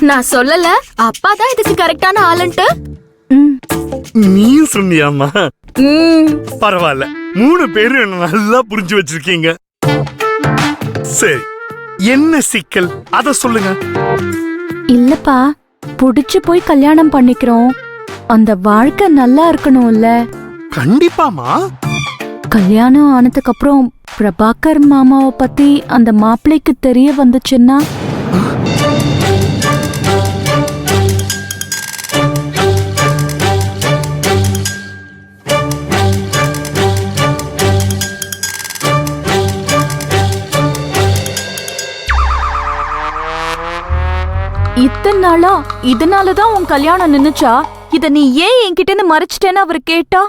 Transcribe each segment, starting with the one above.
நான் சொல்லல, அப்பாதான் இதுக்கு கரெக்டான ஆளுன்ட்டு. நீ சொன்னியாமா? பரவாயில்ல, 3 பேரும் என்ன நல்லா புரிஞ்சு வச்சிருக்கீங்க. சரி, என்ன சிக்கல் அத சொல்லுங்க. இல்லப்பா, புடிச்சு போய் கல்யாணம் பண்ணிக்கிறோம். அந்த வாழ்க்கை நல்லா இருக்கணும்ல. கண்டிப்பாமா. கல்யாணம் ஆனதுக்கு அப்புறம் பிரபாகர் மாமாவை பத்தி அந்த மாப்பிள்ளைக்கு தெரிய வந்துச்சுன்னா? இத்தனை நாளா இதனாலதான் உன் கல்யாணம் நின்னுச்சா? இத நீ ஏன் என்கிட்ட இருந்து மறைச்சிட்டேன்னு அவர் கேட்டா?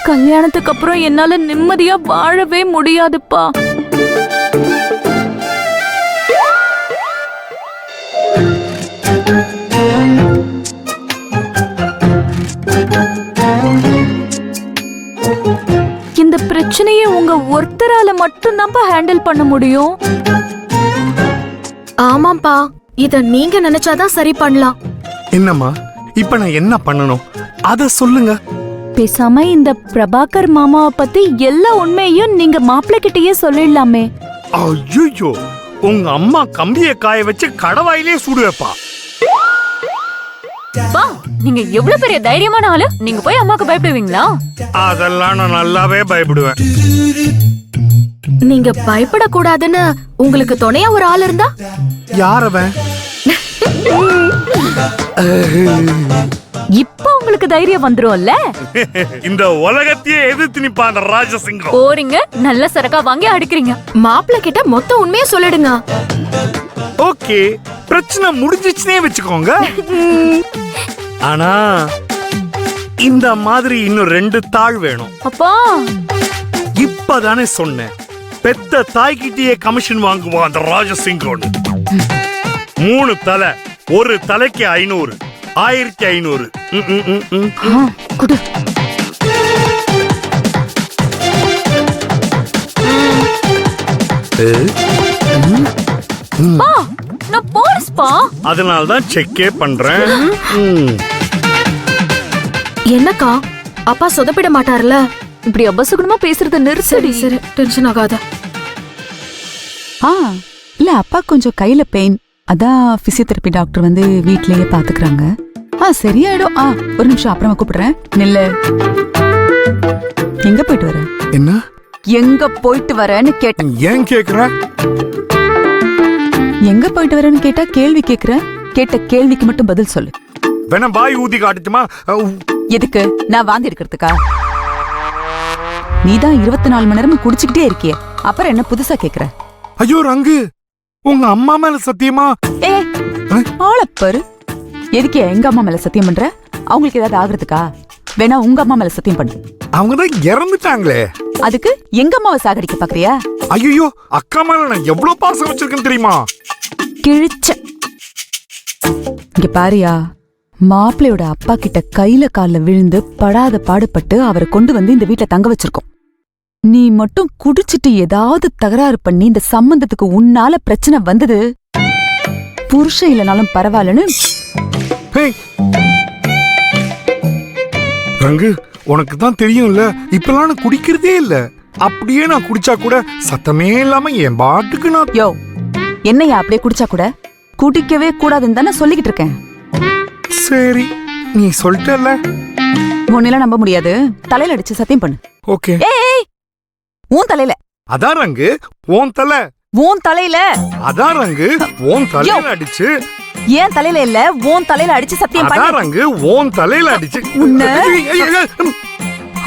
கல்யாணத்துக்கு அப்புறம் என்னால நிம்மதியா வாழவே முடியாதுப்பா. இந்த பிரச்சனையை உங்க ஒருத்தரால மட்டும்தான் ஹேண்டில் பண்ண முடியும். ஆமாப்பா, இத நீங்க நினைச்சாதான் சரி பண்ணலாம். என்னம்மா, இப்ப நான் என்ன பண்ணணும் அத சொல்லுங்க. பேசாம இந்த பிரபாகர் மாமாவை பத்தி எல்லா உண்மையும் நீங்க மாப்பிள்ளை கிட்டயே சொல்லிடலாமே. ஐயோ, உங்க அம்மா கம்பிய காய வச்சு கடவாயிலே சூடு வைப்பா. பா, நீங்க எவ்வளவு பெரிய தைரியமான ஆளு. நீங்க போய் அம்மாக்கு பயப்படுவீங்களா? அதெல்லாம் நான் நல்லாவே பயப்படுவேன். நீங்க பயப்படக்கூடாதுன்னு உங்களுக்கு துணையா ஒரு ஆள் இருந்தா? யார் அவன்? இப்ப உங்களுக்கு தைரியம் வந்துரும்ல. இந்த உலகத்தையே எதிர்த்து நிப்பா அந்த ராஜசிங்கம். போறீங்க, நல்ல சரக்கா வாங்கி அடிக்கிறீங்க. மாப்பிள்ளை கிட்ட மொத்த உண்மையை சொல்லிடுங்க. ஓகே, பிரச்சனை முடிஞ்சிச்சுனே வச்சுக்கோங்க. ஆனா இந்த மாதிரி இன்னும் 2 தாள் வேணும். அப்பா, இப்பதானே சொன்னேன், பெத்த தாய்கிட்டயே கமிஷன் வாங்குவான் அந்த ராஜசிங்கம். 3 தலை, ஒரு தலைக்கு 500, 1500. குடு. பா, நான் போலீஸ்பா. அதனாலதான் செக்கே பண்றேன். என்னக்கா, அப்பா சொதப்பிட மாட்டார்ல? இப்படி அபசகுணமா பேசுறத நிறுத்தடி. சரி, டென்ஷன் ஆகாத. இல்ல அப்பா கொஞ்சம் கையில பெயின், அதான் பிசியோதெரபி டாக்டர் வந்து வீட்லயே பாத்துக்கறாங்க. சரியாயிடும். ஒரு நிமிஷம், அப்புறமா கூப்பிடுறேன். நில்லு. எங்க போயிட்டு வர? என்ன? எங்க போயிட்டு வரேன்னு கேட்டேன். ஏன் கேக்குற? எங்க போயிட்டு வரேன்னு கேட்டா கேள்வி கேக்குற. கேட்ட கேள்விக்கு மட்டும் பதில் சொல்லு. வேணா பாய் ஊதி காட்டுமா? எதுக்கு? நான் வாந்தி எடுக்கிறதுக்கா? நீதான் 24 மணி நேரமும் குடிச்சுக்கிட்டே இருக்கிய, அப்புறம் என்ன புதுசா கேக்குற? ஐயோ ரங்கு, உங்க அம்மா மேல சத்தியமா? ஆளப்பாரு. எதுக்கு எங்க அம்மா மேல சத்தியம் பண்ற? அவங்களுக்கு ஏதாவது ஆகுறதுக்கா? வேணா உங்க அம்மா மேல சத்தியம் பண்ணு. அவங்கதான் இறந்துட்டாங்களே. அதுக்கு எங்க அம்மாவை சாகடிக்க பாக்குறியா? ஐயோ, அக்கா மேல நான் எவ்வளவு பாசம் வச்சிருக்கேன்னு தெரியுமா? கிழிச்ச. இங்க பாரியா, மாப்பிள்ளையோட அப்பா கிட்ட கையில கால்ல விழுந்து படாத பாடுபட்டு அவரை கொண்டு வந்து இந்த வீட்டுல தங்க வச்சிருக்கோம். நீ மட்டும் குடிச்சிட்டு ஏதாவது தகராறு பண்ணி இந்த சம்பந்தத்துக்கு உன்னால பிரச்சனை வந்தது, புருஷன் இல்லனாலும் பரவாயில்லன்னு. ரங்கு, உனக்கு தான் தெரியும்ல, இப்பெல்லாம் நான் குடிக்கிறதே இல்ல. அப்படியே நான் குடிச்சா கூட சத்தமே இல்லாம என் பாட்டுக்கு நான். யோ, என்னையா அப்படியே குடிச்சா கூட குடிக்கவே கூடாதுன்னு தானே சொல்லிக்கிட்டு இருக்கேன். சரி, நீ சொல்லிட்டல. உன்னெல்லாம் நம்ப முடியாது. தலையில அடிச்சு சத்தியம் பண்ணு. ஓகே. ஏய், உன் தலையில. அதான் ரங்கு, உன் தலை. உன் தலையில. அதான் ரங்கு, உன் தலையில அடிச்சு. ஏன் தலையில இல்ல, உன் தலையில அடிச்சு சத்தியம் பண்ணு. அதான் ரங்கு, உன் தலையில அடிச்சு.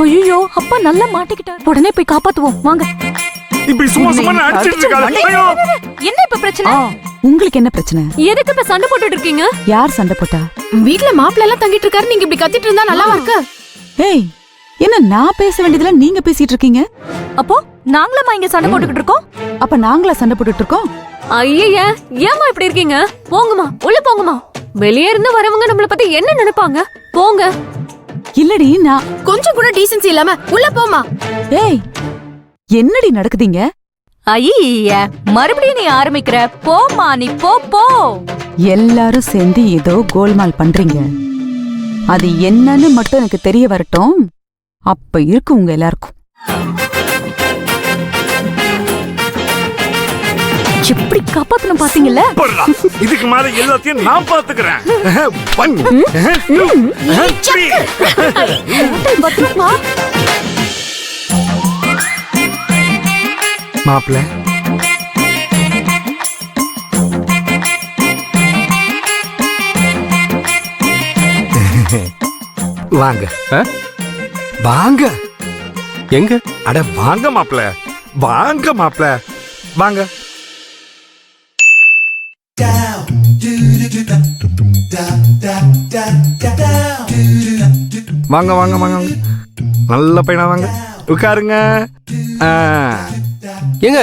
ஐயோ, அப்பா நல்லா மாட்டிக்கிட்டார். உடனே போய் காப்பாத்துவோம் வாங்க. இப்படி சும்மா சும்மா அடிச்சிட்டு இருக்காங்க. என்ன இப்ப பிரச்சனை? உங்களுக்கு என்ன பிரச்சனை? எதுக்கு இப்ப சண்டை போட்டுட்டு இருக்கீங்க? யார் சண்டை போட்டா? வீட்ல மாப்பிள்ளை எல்லாம் தங்கிட்டு இருக்காரு, நீங்க இப்படி கத்திட்டு இருந்தா நல்லா இருக்கு. ஏய், என்ன நான் பேச வேண்டியதுல நீங்க பேசிட்டு இருக்கீங்க? அப்போ நாங்களமா இங்க சண்டை போட்டுக்கிட்டு இருக்கோம்? அப்ப நாங்களா சண்டை போட்டுட்டு இருக்கோம்? ஐயா, ஏமா இப்படி இருக்கீங்க? போங்கம்மா, உள்ள போங்கம்மா. வெளியே இருந்து வரவங்க நம்மள பத்தி என்ன நினைப்பாங்க? போங்க. இல்லடி நான் கொஞ்சம் கூட டீசன்சி இல்லாம உள்ள போமா. ஏய் என்னடி நடக்குதுங்க? ஐய மறுபடியும் நீ ஆரம்பிக்கிற. போமா நீ போ போ. எல்லாரும் சேர்ந்து ஏதோ கோல்மால் பண்றீங்க. அது என்னன்னு மட்டும் எனக்கு தெரிய வரட்டும். அப்ப இருக்கு உங்க எல்லாருக்கும். எப்படி காப்பாத்தணும் பாத்தீங்கல்ல? போடுறா. இதுக்கு மேல எல்லாத்தையும் நான் பாத்துக்கிறேன். 1 2 3. பத்திரமா. மாப்ள வாங்க வாங்க. எங்க? அட வாங்க மாப்ள, வாங்க மாப்ள, வாங்க. வாங்க வாங்க வாங்க. நல்ல பையனா வாங்க, உட்காருங்க. எங்க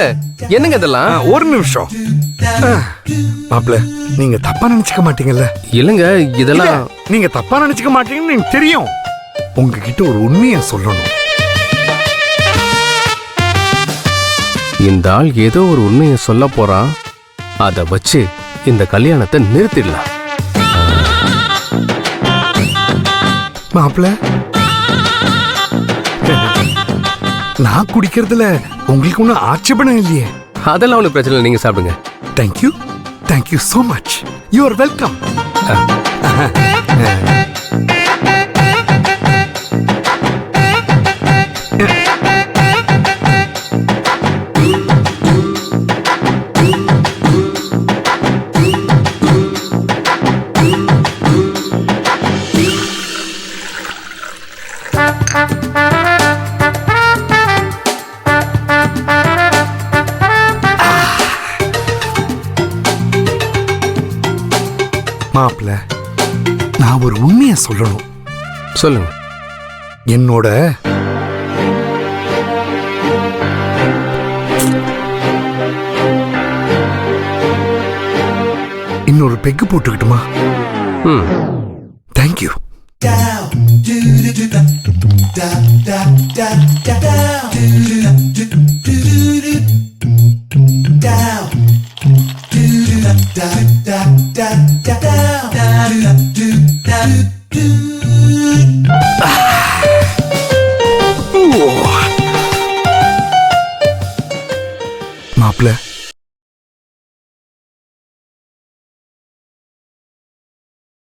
என்னங்க இதெல்லாம்? ஒரு நிமிஷம் மாப்ள, நீங்க தப்பா நினைச்சுக்க மாட்டீங்கல்ல? இல்லங்க இதெல்லாம் நீங்க தப்பா நினைச்சுக்க மாட்டீங்கன்னு எனக்கு தெரியும். உங்ககிட்ட ஒரு உண்மையை சொல்லணும். இந்த ஆள் ஏதோ ஒரு உண்மையை சொல்ல போறான். அத வச்சு இந்த கல்யாணத்தை நிறுத்திடலாம். மாப்ள, நான் குடிக்கிறதுல உங்களுக்கு ஒன்றும் ஆட்சேபணம் இல்லையே? அதெல்லாம் ஒன்றும் பிரச்சனை இல்லை, நீங்க சாப்பிடுங்க. Thank you, thank you so much. You are welcome. மாப்ள, நான் ஒரு உண்மையை சொல்லணும். சொல்லுங்க. என்னோட இன்னொரு பெக்கு போட்டுக்கிட்டுமா? தேங்க்யூ. down.